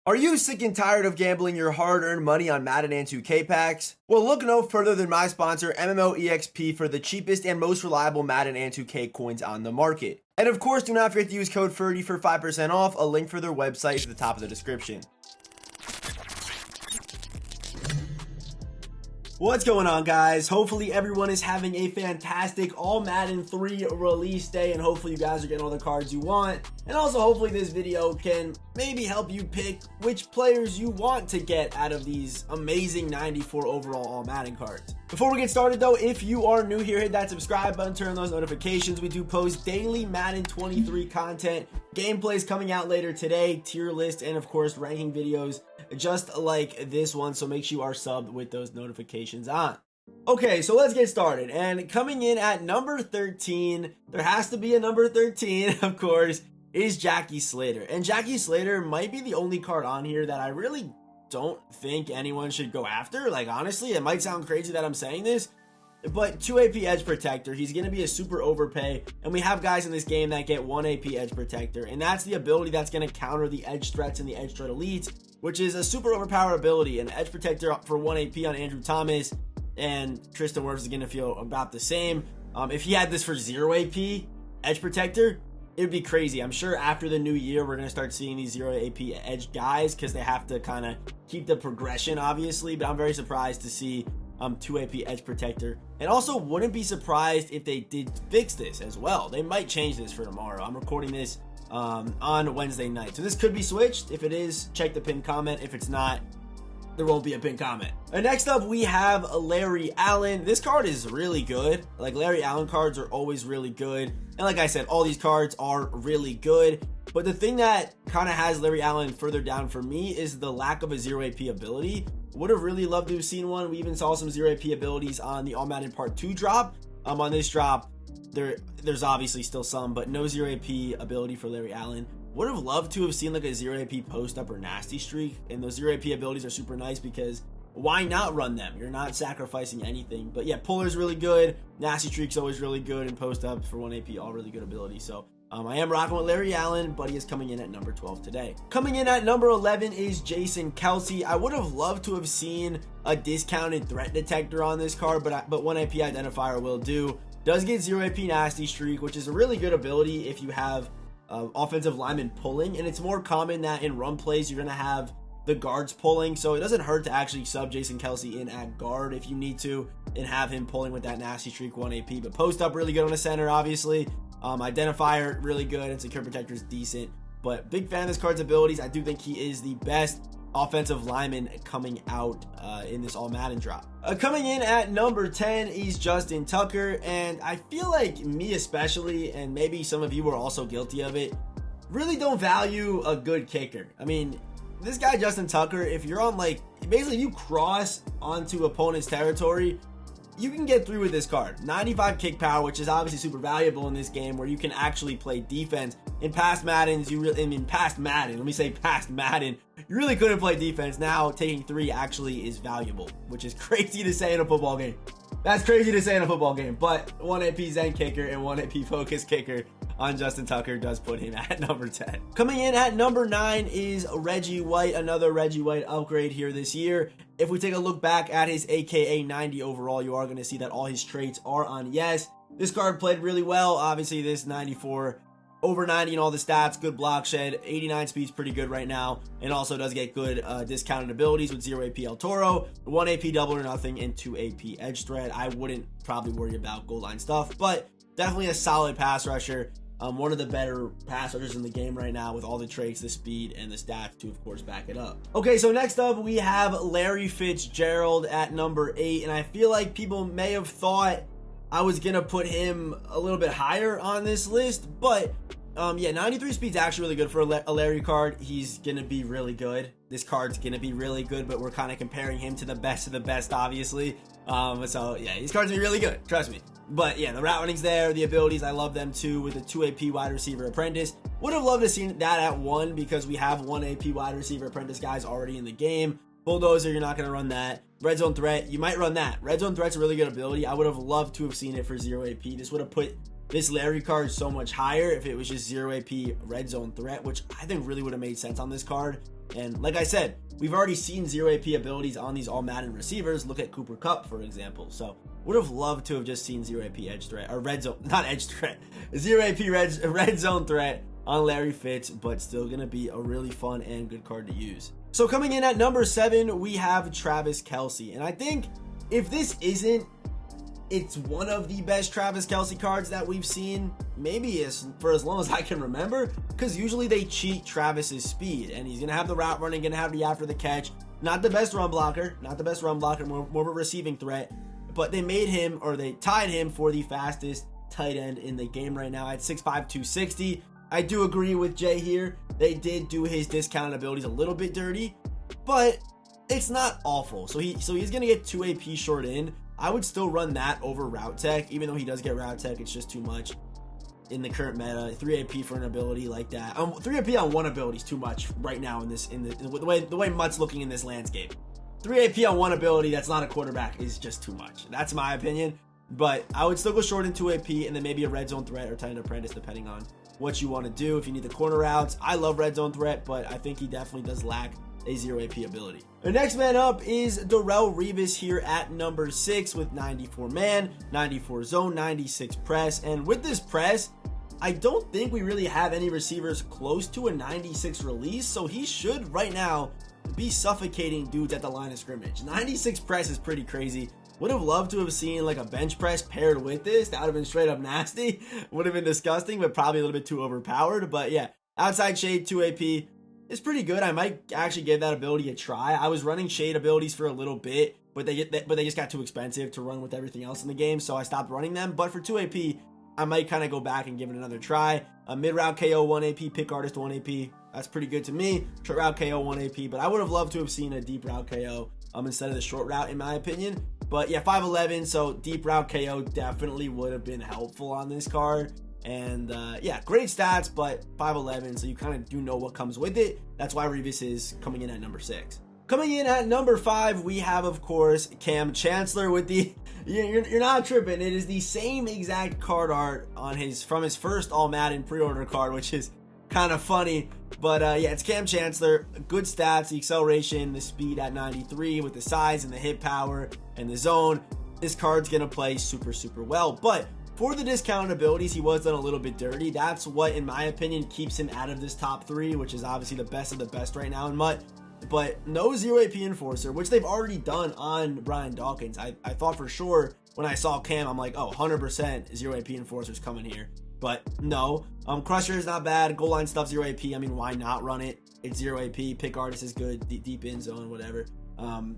Are you sick and tired of gambling your hard-earned money on Madden and 2K packs? Well, look no further than my sponsor, MMOEXP, for the cheapest and most reliable Madden and 2K coins on the market. And of course, do not forget to use code Ferdy for 5% off. A link for their website is at the top of the description. What's going on, guys? Hopefully everyone is having a fantastic All Madden 3 release day, and hopefully you guys are getting all the cards you want. And also hopefully this video can maybe help you pick which players you want to get out of these amazing 94 overall All Madden cards. Before we get started though, if you are new here, hit that subscribe button, turn on those notifications. We do post daily Madden 23 content, gameplays coming out later today, tier list, and of course ranking videos just like this one, so make sure you are subbed with those notifications on. Okay, so let's get started. And coming in at number 13, there has to be a number 13, of course, is Jackle Slater. And Jackle Slater might be the only card on here that I really don't think anyone should go after. Like, honestly, it might sound crazy that I'm saying this, but 2 AP edge protector, he's going to be a super overpay, and we have guys in this game that get 1 AP edge protector, and that's the ability that's going to counter the edge threats and the edge threat elites, which is a super overpowered ability. An edge protector for 1 AP on Andrew Thomas and Tristan Wirfs is going to feel about the same. If he had this for 0 AP edge protector, it would be crazy. I'm sure after the new year, we're going to start seeing these 0 AP edge guys because they have to kind of keep the progression, obviously, but I'm very surprised to see 2 AP edge protector, and also wouldn't be surprised if they did fix this as well. They might change this for tomorrow. I'm recording this on Wednesday night, so this could be switched. If it is, check the pinned comment. If it's not, there won't be a pinned comment. And next up, we have Larry Allen. This card is really good. Like, Larry Allen cards are always really good, and like I said, all these cards are really good. But the thing that kind of has Larry Allen further down for me is the lack of a 0 AP ability. Would have really loved to have seen one. We even saw some 0 AP abilities on the All Madden Part 2 drop. On this drop, there's obviously still some, but no 0 AP ability for Larry Allen. Would have loved to have seen like a 0 AP post-up or nasty streak, and those 0 AP abilities are super nice because why not run them? You're not sacrificing anything. But yeah, Puller's really good, nasty streak's always really good, and post-ups for 1 AP, all really good ability. So I am rocking with Larry Allen, but he is coming in at number 12 today. Coming in at number 11 is Jason Kelce. I would have loved to have seen a discounted threat detector on this card, but 1 AP identifier will do. Does get 0 AP nasty streak, which is a really good ability if you have offensive linemen pulling, and it's more common that in run plays you're going to have the guards pulling, so it doesn't hurt to actually sub Jason Kelce in at guard if you need to and have him pulling with that nasty streak 1 AP. But post up really good on the center, obviously. Identifier really good, and secure protector is decent, but big fan of this card's abilities. I do think he is the best offensive lineman coming out in this All Madden drop. Coming in at number 10 is Justin Tucker, and I feel like me especially, and maybe some of you are also guilty of it, really don't value a good kicker. I mean, this guy Justin Tucker, if you're on, like, basically you cross onto opponent's territory, you can get through with this card. 95 kick power, which is obviously super valuable in this game where you can actually play defense. In past Maddens, past Madden, you really couldn't play defense. Now taking 3 actually is valuable, which is crazy to say in a football game. That's crazy to say in a football game, but 1 AP Zen kicker and 1 AP focus kicker on Justin Tucker does put him at number 10. Coming in at number 9 is Reggie White, another Reggie White upgrade here this year. If we take a look back at his AKA 90 overall, you are going to see that all his traits are on yes. This card played really well. Obviously, this 94, over 90 in all the stats, good block shed, 89 speed's pretty good right now, and also does get good discounted abilities with 0 AP El Toro, 1 AP double or nothing, and 2 AP edge threat. I wouldn't probably worry about goal line stuff, but definitely a solid pass rusher. One of the better pass rushers in the game right now with all the traits, the speed, and the stats to, of course, back it up. Okay, so next up, we have Larry Fitzgerald at number 8, and I feel like people may have thought I was going to put him a little bit higher on this list, but yeah, 93 speed's actually really good for a Larry card. He's going to be really good. This card's going to be really good, but we're kind of comparing him to the best of the best, obviously. So yeah, these cards are really good, trust me. But yeah, the route running's there, the abilities, I love them too, with the 2 AP wide receiver apprentice. Would have loved to see that at 1 because we have 1 AP wide receiver apprentice guys already in the game. Bulldozer, you're not going to run that. Red zone threat, you might run that. Red zone threat's a really good ability. I would have loved to have seen it for 0 AP. This would have put this Larry card so much higher if it was just 0 AP red zone threat, which I think really would have made sense on this card. And like I said, we've already seen 0 AP abilities on these all-Madden receivers. Look at Cooper Kupp, for example. So would have loved to have just seen 0 AP edge threat, or red zone, not edge threat, 0 AP red zone threat on Larry Fitz, but still gonna be a really fun and good card to use. So coming in at number 7, we have Travis Kelce. And I think if this isn't, it's one of the best Travis Kelce cards that we've seen, maybe for as long as I can remember, because usually they cheat Travis's speed, and he's going to have the route running, going to have the after the catch. Not the best run blocker, more of a receiving threat, but they made him, or they tied him for the fastest tight end in the game right now at 6'5", 260. I do agree with Jay here. They did do his discounted abilities a little bit dirty, but it's not awful. So he's going to get 2 AP short in. I would still run that over route tech, even though he does get route tech. It's just too much in the current meta. 3 AP for an ability like that. 3 AP on one ability is too much right now in the way Mutt's looking in this landscape. 3 AP on one ability that's not a quarterback is just too much. That's my opinion. But I would still go short in 2 AP and then maybe a red zone threat or tight end apprentice, depending on what you want to do. If you need the corner routes, I love red zone threat, but I think he definitely does lack a 0 AP ability. The next man up is Darrelle Revis here at number 6 with 94 man, 94 zone, 96 press. And with this press, I don't think we really have any receivers close to a 96 release, so he should right now be suffocating dudes at the line of scrimmage. 96 press is pretty crazy. Would have loved to have seen like a bench press paired with this. That would have been straight up nasty. Would have been disgusting, but probably a little bit too overpowered. But yeah, outside shade, 2 AP. It's pretty good. I might actually give that ability a try. I was running shade abilities for a little bit, but they just got too expensive to run with everything else in the game, so I stopped running them. But for 2 AP, I might kind of go back and give it another try. A mid-route KO 1 AP, pick artist 1 AP. That's pretty good to me. Short route KO 1 AP, but I would have loved to have seen a deep route KO instead of the short route, in my opinion. But yeah, 5'11", so deep route KO definitely would have been helpful on this card. And yeah, great stats, but 5'11", so you kind of do know what comes with it. That's why Revis is coming in at number 6. Coming in at number 5, we have, of course, Cam Chancellor with the... You're not tripping. It is the same exact card art on from his first All-Madden pre-order card, which is kind of funny. But yeah, it's Cam Chancellor. Good stats, the acceleration, the speed at 93 with the size and the hit power and the zone. This card's going to play super, super well. But for the discounted abilities, he was done a little bit dirty. That's what, in my opinion, keeps him out of this top 3, which is obviously the best of the best right now in MUT. But no 0 AP Enforcer, which they've already done on Brian Dawkins. I thought for sure when I saw Cam, I'm like, oh, 100% 0 AP Enforcer's coming here. But no. Crusher is not bad. Goal line stuff, 0 AP. I mean, why not run it? It's 0 AP. Pick artist is good. Deep in zone, whatever.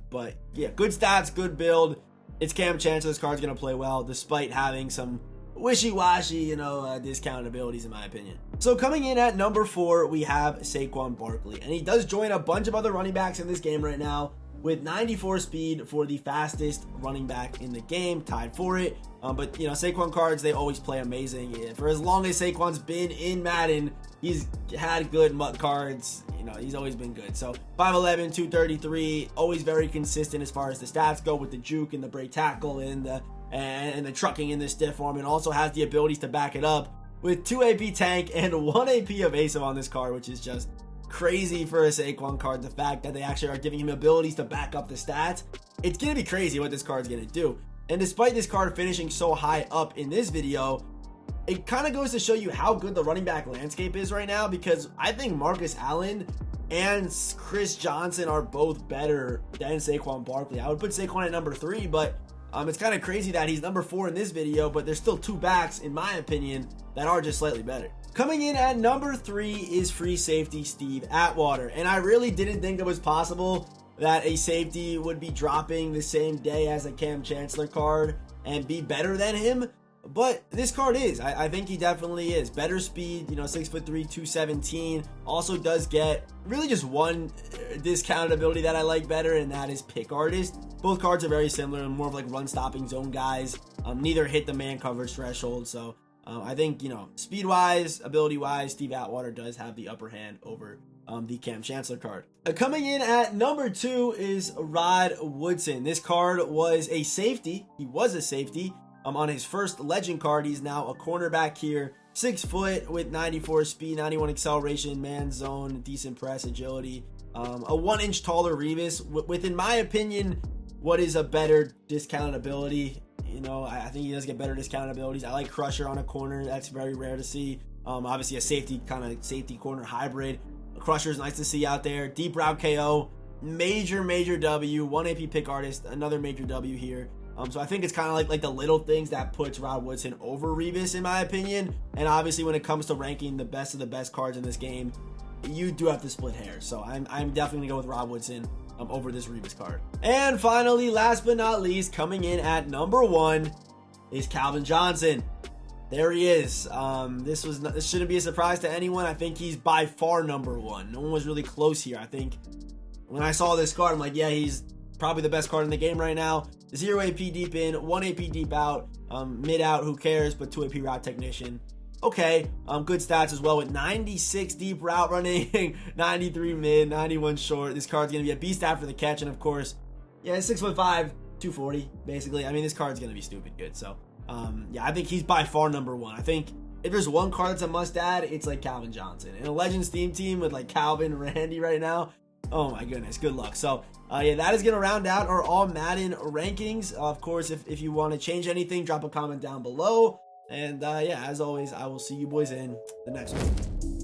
But yeah, good stats, good build. It's Cam Chancellor. This card's going to play well, despite having some wishy-washy, discounted abilities, in my opinion. So coming in at number 4, we have Saquon Barkley. And he does join a bunch of other running backs in this game right now with 94 speed for the fastest running back in the game, tied for it. But, Saquon cards, they always play amazing. Yeah, for as long as Saquon's been in Madden, he's had good MUT cards. He's always been good. So 5'11", 233, always very consistent as far as the stats go with the juke and the break tackle and the trucking in the stiff arm, and also has the abilities to back it up with 2 AP tank and 1 AP evasive on this card, which is just crazy for a Saquon card. The fact that they actually are giving him abilities to back up the stats, it's going to be crazy what this card's going to do. And despite this card finishing so high up in this video, it kind of goes to show you how good the running back landscape is right now, because I think Marcus Allen and Chris Johnson are both better than Saquon Barkley. I would put Saquon at number 3, but it's kind of crazy that he's number 4 in this video, but there's still 2 backs, in my opinion, that are just slightly better. Coming in at number 3 is free safety Steve Atwater, and I really didn't think it was possible that a safety would be dropping the same day as a Cam Chancellor card and be better than him. But this card is. I think he definitely is. Better speed, 6'3", 217. Also does get really just one discounted ability that I like better, and that is Pick Artist. Both cards are very similar and more of like run-stopping zone guys. Neither hit the man coverage threshold. So I think, speed-wise, ability-wise, Steve Atwater does have the upper hand over the Cam Chancellor card. Coming in at number 2 is Rod Woodson. This card was a safety. He was a safety. On his first legend card, he's now a cornerback here. 6 foot with 94 speed, 91 acceleration, man zone, decent press, agility. A 1 inch taller Revis with, in my opinion, what is a better discounted ability. You know, I think he does get better discounted abilities. I like Crusher on a corner. That's very rare to see. Obviously a safety corner hybrid. Crusher is nice to see out there. Deep route KO, major W. 1 AP pick artist, another major W here. So I think it's kind of like the little things that puts Rod Woodson over Revis in my opinion. And obviously when it comes to ranking the best of the best cards in this game, you do have to split hairs. So I'm definitely gonna go with Rod Woodson over this Revis card. And finally, last but not least, coming in at number 1 is Calvin Johnson. There he is. This shouldn't be a surprise to anyone. I think he's by far number 1. No one was really close here. I think when I saw this card, I'm like, yeah, he's probably the best card in the game right now. 0 AP deep in, 1 AP deep out, mid out, who cares, but 2 AP route technician. Okay, good stats as well with 96 deep route running, 93 mid, 91 short. This card's going to be a beast after the catch, and of course, yeah, 6'5", 240, basically. I mean, this card's going to be stupid good, so, yeah, I think he's by far number 1. I think if there's one card that's a must-add, it's like Calvin Johnson. In a Legends theme team with like Calvin, Randy right now, oh my goodness, good luck. So, yeah, that is going to round out our All Madden rankings. Of course, if you want to change anything, drop a comment down below. And yeah, as always, I will see you boys in the next one.